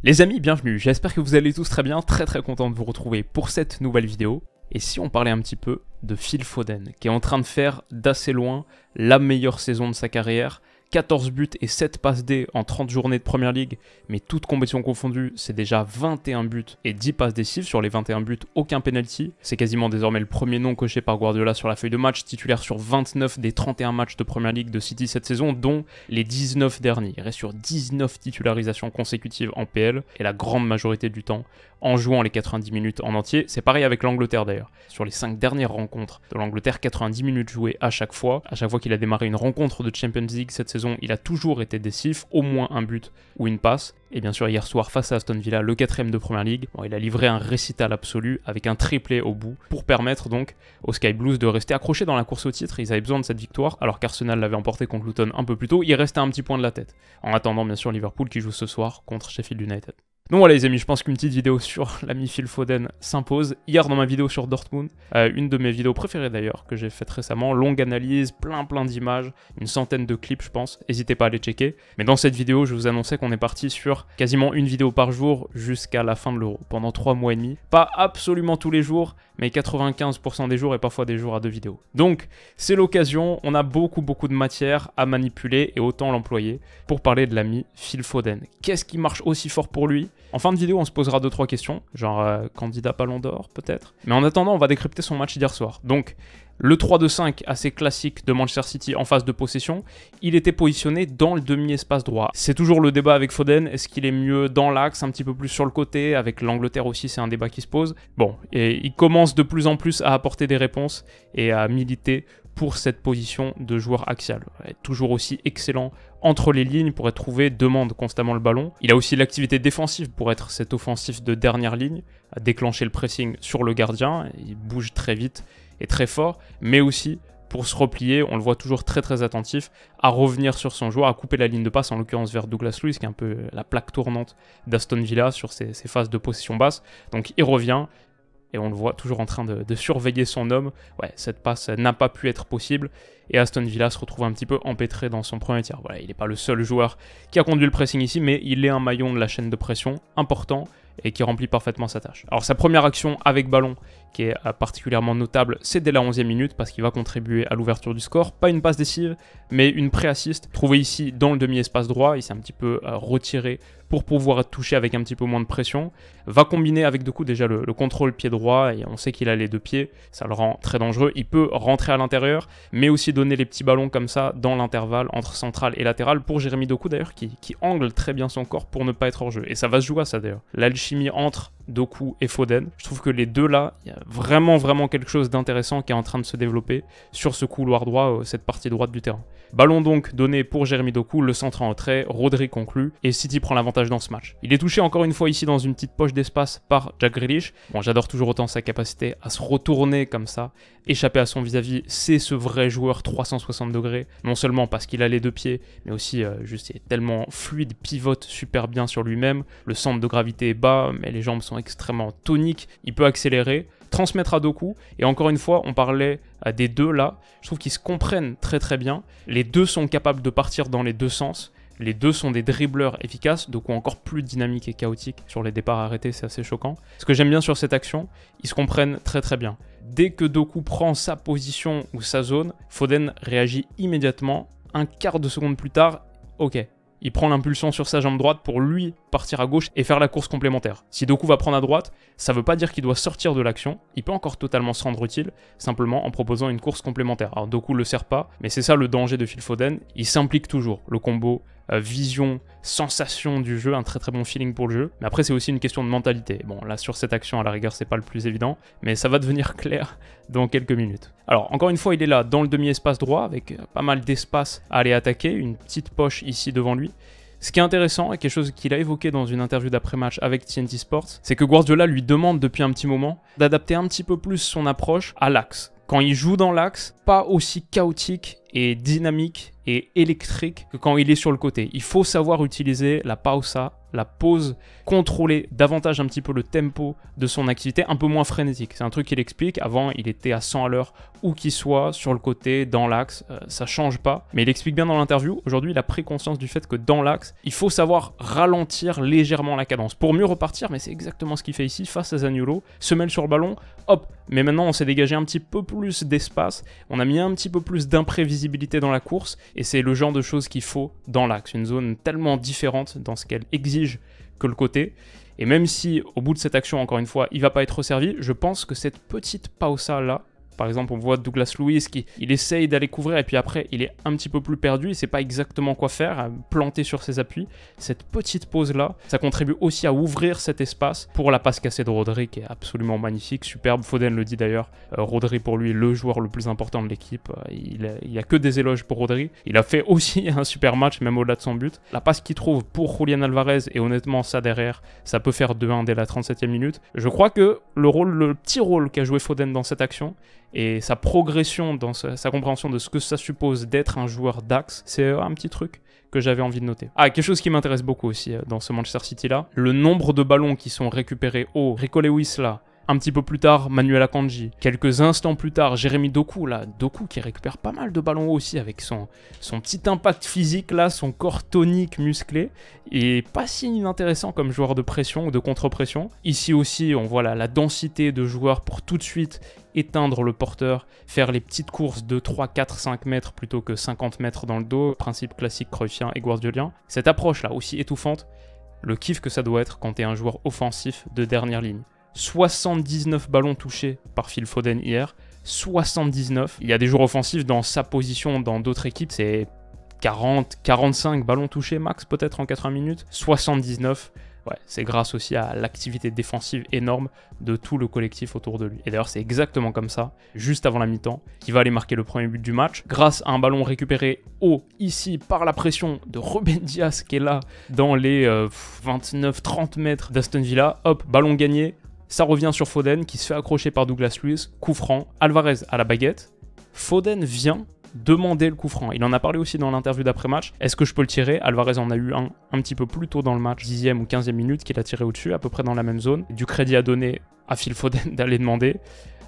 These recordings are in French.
Les amis, bienvenue, j'espère que vous allez tous très bien, très content de vous retrouver pour cette nouvelle vidéo. Et si on parlait un petit peu de Phil Foden, qui est en train de faire d'assez loin la meilleure saison de sa carrière, 14 buts et 7 passes D en 30 journées de Premier League, mais toutes compétitions confondues, c'est déjà 21 buts et 10 passes décisives. Sur les 21 buts, aucun penalty. C'est quasiment désormais le premier nom coché par Guardiola sur la feuille de match, titulaire sur 29 des 31 matchs de Premier League de City cette saison, dont les 19 derniers. Il reste sur 19 titularisations consécutives en PL, et la grande majorité du temps en jouant les 90 minutes en entier. C'est pareil avec l'Angleterre d'ailleurs. Sur les 5 dernières rencontres de l'Angleterre, 90 minutes jouées à chaque fois. À chaque fois qu'il a démarré une rencontre de Champions League cette saison, il a toujours été décisif, au moins un but ou une passe. Et bien sûr, hier soir, face à Aston Villa, le 4ème de Premier League, il a livré un récital absolu avec un triplé au bout pour permettre donc aux Sky Blues de rester accrochés dans la course au titre. Ils avaient besoin de cette victoire, alors qu'Arsenal l'avait emporté contre Luton un peu plus tôt. Il restait un petit point de la tête. En attendant, bien sûr, Liverpool qui joue ce soir contre Sheffield United. Donc voilà les amis, je pense qu'une petite vidéo sur l'ami Phil Foden s'impose. Hier dans ma vidéo sur Dortmund, une de mes vidéos préférées d'ailleurs, que j'ai faite récemment, longue analyse, plein d'images, une centaine de clips je pense, n'hésitez pas à les checker. Mais dans cette vidéo, je vous annonçais qu'on est parti sur quasiment une vidéo par jour jusqu'à la fin de l'Euro, pendant 3 mois et demi. Pas absolument tous les jours, mais 95% des jours et parfois des jours à 2 vidéos. Donc c'est l'occasion, on a beaucoup de matière à manipuler et autant l'employer pour parler de l'ami Phil Foden. Qu'est-ce qui marche aussi fort pour lui ? En fin de vidéo, on se posera 2-3 questions, genre candidat Ballon d'Or peut-être. Mais en attendant, on va décrypter son match d'hier soir. Donc, le 3-2-5 assez classique de Manchester City en phase de possession, il était positionné dans le demi-espace droit. C'est toujours le débat avec Foden, est-ce qu'il est mieux dans l'axe, un petit peu plus sur le côté, avec l'Angleterre aussi c'est un débat qui se pose. Bon, et il commence de plus en plus à apporter des réponses et à militer pour cette position de joueur axial. Toujours aussi excellent entre les lignes pour être trouvé, demande constamment le ballon. Il a aussi l'activité défensive pour être cet offensif de dernière ligne, à déclencher le pressing sur le gardien, il bouge très vite et très fort, mais aussi pour se replier, on le voit toujours très attentif, à revenir sur son joueur, à couper la ligne de passe, en l'occurrence vers Douglas Luiz, qui est un peu la plaque tournante d'Aston Villa sur ses phases de possession basse. Donc il revient, et on le voit toujours en train de surveiller son homme. Ouais, cette passe n'a pas pu être possible. Et Aston Villa se retrouve un petit peu empêtré dans son premier tiers. Voilà, il n'est pas le seul joueur qui a conduit le pressing ici, mais il est un maillon de la chaîne de pression important et qui remplit parfaitement sa tâche. Alors sa première action avec ballon, qui est particulièrement notable, c'est dès la 11e minute, parce qu'il va contribuer à l'ouverture du score. Pas une passe décisive, mais une pré-assist, trouvée ici dans le demi-espace droit. Il s'est un petit peu retiré pour pouvoir être touché avec un petit peu moins de pression. Va combiner avec du coup déjà le contrôle pied droit, et on sait qu'il a les deux pieds, ça le rend très dangereux. Il peut rentrer à l'intérieur, mais aussi donner les petits ballons comme ça dans l'intervalle entre central et latéral pour Jérémy Doku d'ailleurs, qui angle très bien son corps pour ne pas être hors jeu. Et ça va se jouer à ça d'ailleurs. L'alchimie entre Doku et Foden, je trouve que les deux là, il y a vraiment quelque chose d'intéressant qui est en train de se développer sur ce couloir droit, cette partie droite du terrain. Ballon donc donné pour Jérémy Doku, le centre en retrait, Rodri conclut et City prend l'avantage dans ce match. Il est touché encore une fois ici dans une petite poche d'espace par Jack Grealish. Bon, j'adore toujours autant sa capacité à se retourner comme ça, échapper à son vis-à-vis, c'est ce vrai joueur 360 degrés, non seulement parce qu'il a les deux pieds, mais aussi juste il est tellement fluide, pivote super bien sur lui-même, le centre de gravité est bas, mais les jambes sont extrêmement toniques, il peut accélérer, transmettre à Doku, et encore une fois, on parlait des deux là, je trouve qu'ils se comprennent très bien, les deux sont capables de partir dans les deux sens, les deux sont des dribbleurs efficaces, Doku encore plus dynamique et chaotique sur les départs arrêtés, c'est assez choquant. Ce que j'aime bien sur cette action, ils se comprennent très bien. Dès que Doku prend sa position ou sa zone, Foden réagit immédiatement, un quart de seconde plus tard, ok. Il prend l'impulsion sur sa jambe droite pour lui partir à gauche et faire la course complémentaire. Si Doku va prendre à droite, ça ne veut pas dire qu'il doit sortir de l'action, il peut encore totalement se rendre utile, simplement en proposant une course complémentaire. Alors Doku le sert pas, mais c'est ça le danger de Phil Foden, il s'implique toujours. Le combo vision, sensation du jeu, un très bon feeling pour le jeu. Mais après c'est aussi une question de mentalité. Bon là sur cette action à la rigueur c'est pas le plus évident, mais ça va devenir clair dans quelques minutes. Alors encore une fois il est là dans le demi-espace droit avec pas mal d'espace à aller attaquer, une petite poche ici devant lui. Ce qui est intéressant, et quelque chose qu'il a évoqué dans une interview d'après-match avec TNT Sports, c'est que Guardiola lui demande depuis un petit moment d'adapter un petit peu plus son approche à l'axe. Quand il joue dans l'axe, pas aussi chaotique et dynamique et électrique que quand il est sur le côté. Il faut savoir utiliser la pausa la pause, contrôler davantage un petit peu le tempo de son activité, un peu moins frénétique. C'est un truc qu'il explique. Avant, il était à 100 à l'heure où qu'il soit, sur le côté, dans l'axe, ça change pas. Mais il explique bien dans l'interview, aujourd'hui, il a pris conscience du fait que dans l'axe, il faut savoir ralentir légèrement la cadence pour mieux repartir, mais c'est exactement ce qu'il fait ici face à Zaniolo. Se mêle sur le ballon, hop, mais maintenant on s'est dégagé un petit peu plus d'espace, on a mis un petit peu plus d'imprévisibilité dans la course, et c'est le genre de choses qu'il faut dans l'axe, une zone tellement différente dans ce qu'elle exige que le côté. Et même si au bout de cette action, encore une fois, il va pas être resservi, je pense que cette petite pausa là, par exemple, on voit Douglas Luiz qui il essaye d'aller couvrir et puis après il est un petit peu plus perdu, il sait pas exactement quoi faire, planté sur ses appuis. Cette petite pause là, ça contribue aussi à ouvrir cet espace pour la passe cassée de Rodri qui est absolument magnifique, superbe. Foden le dit d'ailleurs, Rodri pour lui le joueur le plus important de l'équipe, il y a que des éloges pour Rodri. Il a fait aussi un super match même au-delà de son but. La passe qu'il trouve pour Julian Alvarez et honnêtement ça derrière, ça peut faire 2-1 dès la 37e minute. Je crois que le petit rôle qu'a joué Foden dans cette action et sa progression dans sa compréhension de ce que ça suppose d'être un joueur d'axe, c'est un petit truc que j'avais envie de noter. Ah, quelque chose qui m'intéresse beaucoup aussi dans ce Manchester City là, le nombre de ballons qui sont récupérés au Rico Lewis là, un petit peu plus tard, Manuel Akanji. Quelques instants plus tard, Jérémy Doku, là, Doku qui récupère pas mal de ballons aussi avec son petit impact physique, là, son corps tonique, musclé. Et pas si inintéressant comme joueur de pression ou de contre-pression. Ici aussi, on voit la densité de joueurs pour tout de suite éteindre le porteur, faire les petites courses de 3, 4, 5 mètres plutôt que 50 mètres dans le dos. Principe classique cruyffien et guardiolien. Cette approche-là, aussi étouffante, le kiff que ça doit être quand t'es un joueur offensif de dernière ligne. 79 ballons touchés par Phil Foden hier, 79. Il y a des joueurs offensifs dans sa position, dans d'autres équipes, c'est 40, 45 ballons touchés max peut-être en 80 minutes, 79. Ouais, c'est grâce aussi à l'activité défensive énorme de tout le collectif autour de lui. Et d'ailleurs, c'est exactement comme ça, juste avant la mi-temps, qu'il va aller marquer le premier but du match, grâce à un ballon récupéré haut, ici, par la pression de Ruben Dias, qui est là, dans les 29-30 mètres d'Aston Villa. Hop, ballon gagné. Ça revient sur Foden qui se fait accrocher par Douglas Luiz, coup franc, Alvarez à la baguette. Foden vient demander le coup franc. Il en a parlé aussi dans l'interview d'après-match. Est-ce que je peux le tirer? Alvarez en a eu un petit peu plus tôt dans le match, 10e ou 15e minute, qu'il a tiré au-dessus, à peu près dans la même zone. Du crédit à donner à Phil Foden d'aller demander,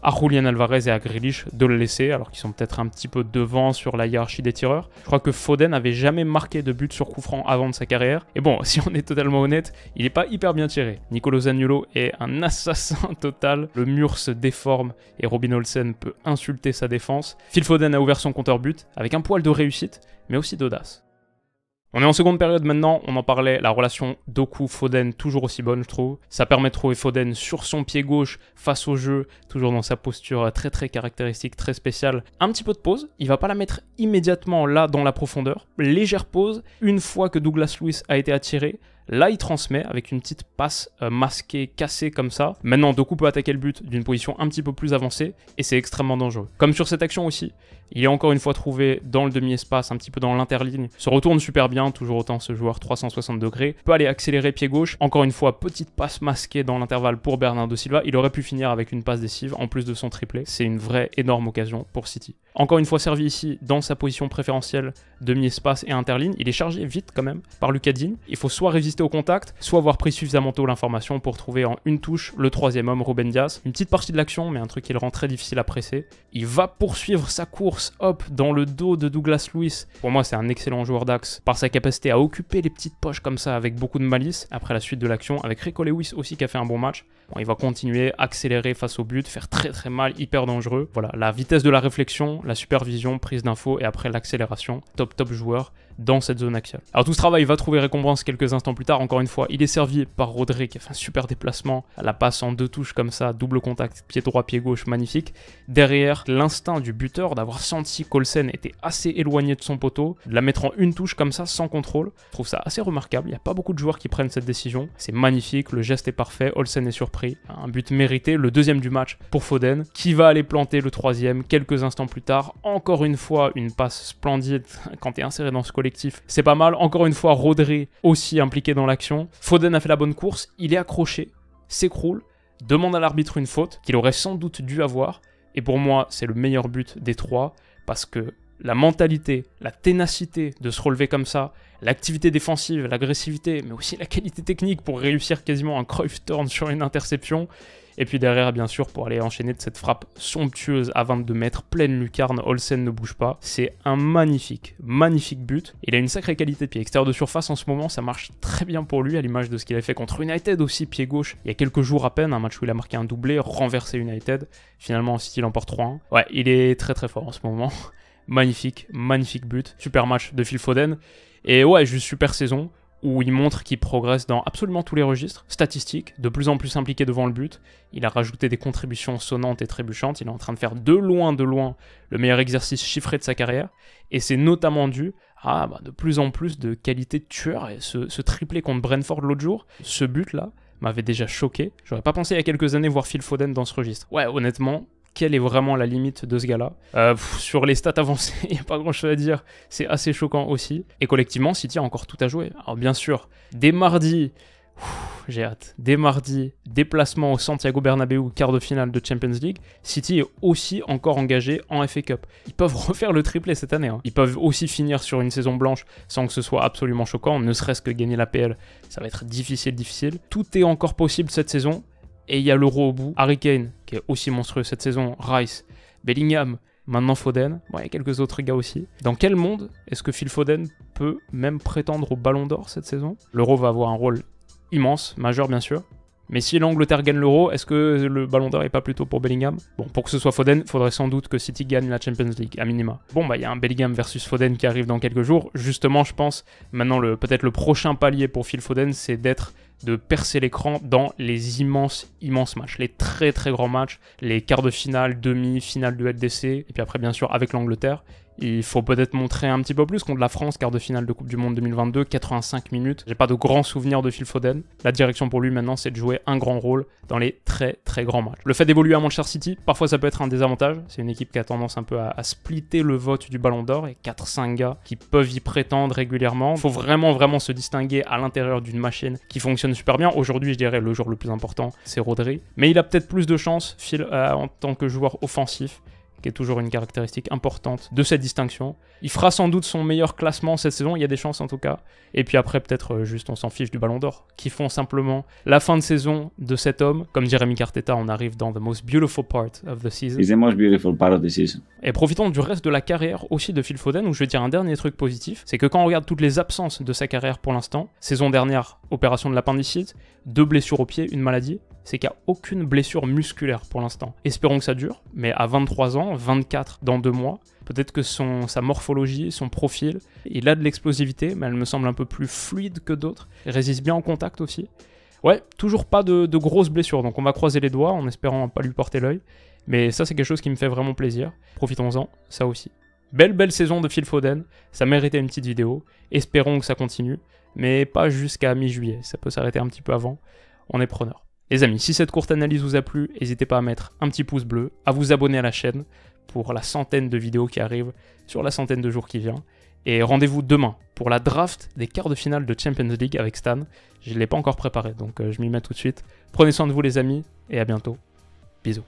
à Julian Alvarez et à Grealish de le laisser, alors qu'ils sont peut-être un petit peu devant sur la hiérarchie des tireurs. Je crois que Foden n'avait jamais marqué de but sur coup franc avant de sa carrière. Et bon, si on est totalement honnête, il n'est pas hyper bien tiré. Nicolo Zaniolo est un assassin total. Le mur se déforme et Robin Olsen peut insulter sa défense. Phil Foden a ouvert son compteur but avec un poil de réussite, mais aussi d'audace. On est en seconde période maintenant, on en parlait, la relation Doku-Foden toujours aussi bonne je trouve. Ça permet de trouver Foden sur son pied gauche face au jeu, toujours dans sa posture très très caractéristique, très spéciale. Un petit peu de pause, il va pas la mettre immédiatement là dans la profondeur. Légère pause, une fois que Douglas Luiz a été attiré, là, il transmet avec une petite passe masquée, cassée comme ça. Maintenant, Doku peut attaquer le but d'une position un petit peu plus avancée et c'est extrêmement dangereux. Comme sur cette action aussi, il est encore une fois trouvé dans le demi-espace, un petit peu dans l'interligne. Se retourne super bien, toujours autant ce joueur 360 degrés. Peut aller accélérer pied gauche. Encore une fois, petite passe masquée dans l'intervalle pour Bernardo Silva. Il aurait pu finir avec une passe décisive en plus de son triplé. C'est une vraie énorme occasion pour City. Encore une fois servi ici dans sa position préférentielle, demi-espace et interligne. Il est chargé vite quand même par Lucas Digne. Il faut soit résister au contact, soit avoir pris suffisamment tôt l'information pour trouver en une touche le troisième homme, Ruben Dias. Une petite partie de l'action, mais un truc qui le rend très difficile à presser. Il va poursuivre sa course, hop, dans le dos de Douglas Luiz. Pour moi, c'est un excellent joueur d'axe par sa capacité à occuper les petites poches comme ça avec beaucoup de malice. Après la suite de l'action, avec Rico Lewis aussi qui a fait un bon match. Bon, il va continuer, accélérer face au but, faire très très mal, hyper dangereux. Voilà, la vitesse de la réflexion, la supervision, prise d'infos et après l'accélération. Top joueur dans cette zone axiale. Alors tout ce travail va trouver récompense quelques instants plus tard. Encore une fois, il est servi par Rodri qui a fait un super déplacement. La passe en deux touches comme ça, double contact, pied droit, pied gauche, magnifique. Derrière, l'instinct du buteur d'avoir senti qu'Olsen était assez éloigné de son poteau, de la mettre en une touche comme ça, sans contrôle. Je trouve ça assez remarquable. Il n'y a pas beaucoup de joueurs qui prennent cette décision. C'est magnifique, le geste est parfait, Olsen est surpris. Un but mérité, le deuxième du match pour Foden, qui va aller planter le troisième quelques instants plus tard. Encore une fois, une passe splendide quand tu es inséré dans ce collectif. C'est pas mal. Encore une fois, Rodri aussi impliqué dans l'action. Foden a fait la bonne course, il est accroché, s'écroule, demande à l'arbitre une faute qu'il aurait sans doute dû avoir. Et pour moi, c'est le meilleur but des trois parce que la mentalité, la ténacité de se relever comme ça, l'activité défensive, l'agressivité, mais aussi la qualité technique pour réussir quasiment un Cruyff turn sur une interception. Et puis derrière, bien sûr, pour aller enchaîner de cette frappe somptueuse à 22 mètres, pleine lucarne, Olsen ne bouge pas. C'est un magnifique but. Il a une sacrée qualité de pied extérieur de surface en ce moment, ça marche très bien pour lui, à l'image de ce qu'il a fait contre United aussi, pied gauche. Il y a quelques jours à peine, un match où il a marqué un doublé, renversé United. Finalement, City l'emporte 3-1. Ouais, il est très très fort en ce moment. Magnifique but. Super match de Phil Foden. Et ouais, juste super saison, où il montre qu'il progresse dans absolument tous les registres, statistiques, de plus en plus impliqué devant le but. Il a rajouté des contributions sonnantes et trébuchantes. Il est en train de faire de loin le meilleur exercice chiffré de sa carrière. Et c'est notamment dû à de plus en plus de qualité de tueur. Et ce triplé contre Brentford l'autre jour, ce but-là, m'avait déjà choqué. J'aurais pas pensé il y a quelques années voir Phil Foden dans ce registre. Ouais, honnêtement, quelle est vraiment la limite de ce gars-là? Sur les stats avancées, il n'y a pas grand-chose à dire. C'est assez choquant aussi. Et collectivement, City a encore tout à jouer. Alors bien sûr, dès mardi, j'ai hâte. Dès mardi, déplacement au Santiago Bernabéu, quart de finale de Champions League, City est aussi encore engagé en FA Cup. Ils peuvent refaire le triplé cette année. Ils peuvent aussi finir sur une saison blanche sans que ce soit absolument choquant, ne serait-ce que gagner la PL. Ça va être difficile. Tout est encore possible cette saison. Et il y a l'Euro au bout. Harry Kane, qui est aussi monstrueux cette saison. Rice, Bellingham, maintenant Foden. Bon, il y a quelques autres gars aussi. Dans quel monde est-ce que Phil Foden peut même prétendre au Ballon d'Or cette saison? L'Euro va avoir un rôle immense, majeur bien sûr. Mais si l'Angleterre gagne l'Euro, est-ce que le Ballon d'Or n'est pas plutôt pour Bellingham? Bon, pour que ce soit Foden, il faudrait sans doute que City gagne la Champions League, à minima. Bon, il y a un Bellingham versus Foden qui arrive dans quelques jours. Justement, je pense, maintenant, peut-être le prochain palier pour Phil Foden, c'est de percer l'écran dans les immenses matchs, les très très grands matchs, les quarts de finale, demi-finale du LDC, et puis après bien sûr avec l'Angleterre. Il faut peut-être montrer un petit peu plus contre la France, quart de finale de Coupe du Monde 2022, 85 minutes. J'ai pas de grands souvenirs de Phil Foden. La direction pour lui maintenant, c'est de jouer un grand rôle dans les très très grands matchs. Le fait d'évoluer à Manchester City, parfois ça peut être un désavantage. C'est une équipe qui a tendance un peu à splitter le vote du Ballon d'Or et 4-5 gars qui peuvent y prétendre régulièrement. Il faut vraiment se distinguer à l'intérieur d'une machine qui fonctionne super bien. Aujourd'hui, je dirais le joueur le plus important, c'est Rodri. Mais il a peut-être plus de chance, Phil, en tant que joueur offensif, qui est toujours une caractéristique importante de cette distinction. Il fera sans doute son meilleur classement cette saison, il y a des chances en tout cas. Et puis après, peut-être juste on s'en fiche du Ballon d'Or, qui font simplement la fin de saison de cet homme. Comme dirait Mikel Arteta, on arrive dans the most beautiful part of the season. It's the most beautiful part of the season. Et profitons du reste de la carrière aussi de Phil Foden, où je vais dire un dernier truc positif, c'est que quand on regarde toutes les absences de sa carrière pour l'instant, saison dernière, opération de l'appendicite, 2 blessures au pied, une maladie, c'est qu'il n'y a aucune blessure musculaire pour l'instant. Espérons que ça dure, mais à 23 ans, 24 dans 2 mois, peut-être que sa morphologie, son profil, il a de l'explosivité, mais elle me semble un peu plus fluide que d'autres. Il résiste bien en contact aussi. Ouais, toujours pas de grosses blessures, donc on va croiser les doigts en espérant pas lui porter l'œil. Mais ça, c'est quelque chose qui me fait vraiment plaisir. Profitons-en, ça aussi. Belle saison de Phil Foden, ça méritait une petite vidéo. Espérons que ça continue, mais pas jusqu'à mi-juillet, ça peut s'arrêter un petit peu avant. On est preneur. Les amis, si cette courte analyse vous a plu, n'hésitez pas à mettre un petit pouce bleu, à vous abonner à la chaîne pour la centaine de vidéos qui arrivent sur la centaine de jours qui vient. Et rendez-vous demain pour la draft des quarts de finale de Champions League avec Stan. Je ne l'ai pas encore préparé, donc je m'y mets tout de suite. Prenez soin de vous les amis, et à bientôt. Bisous.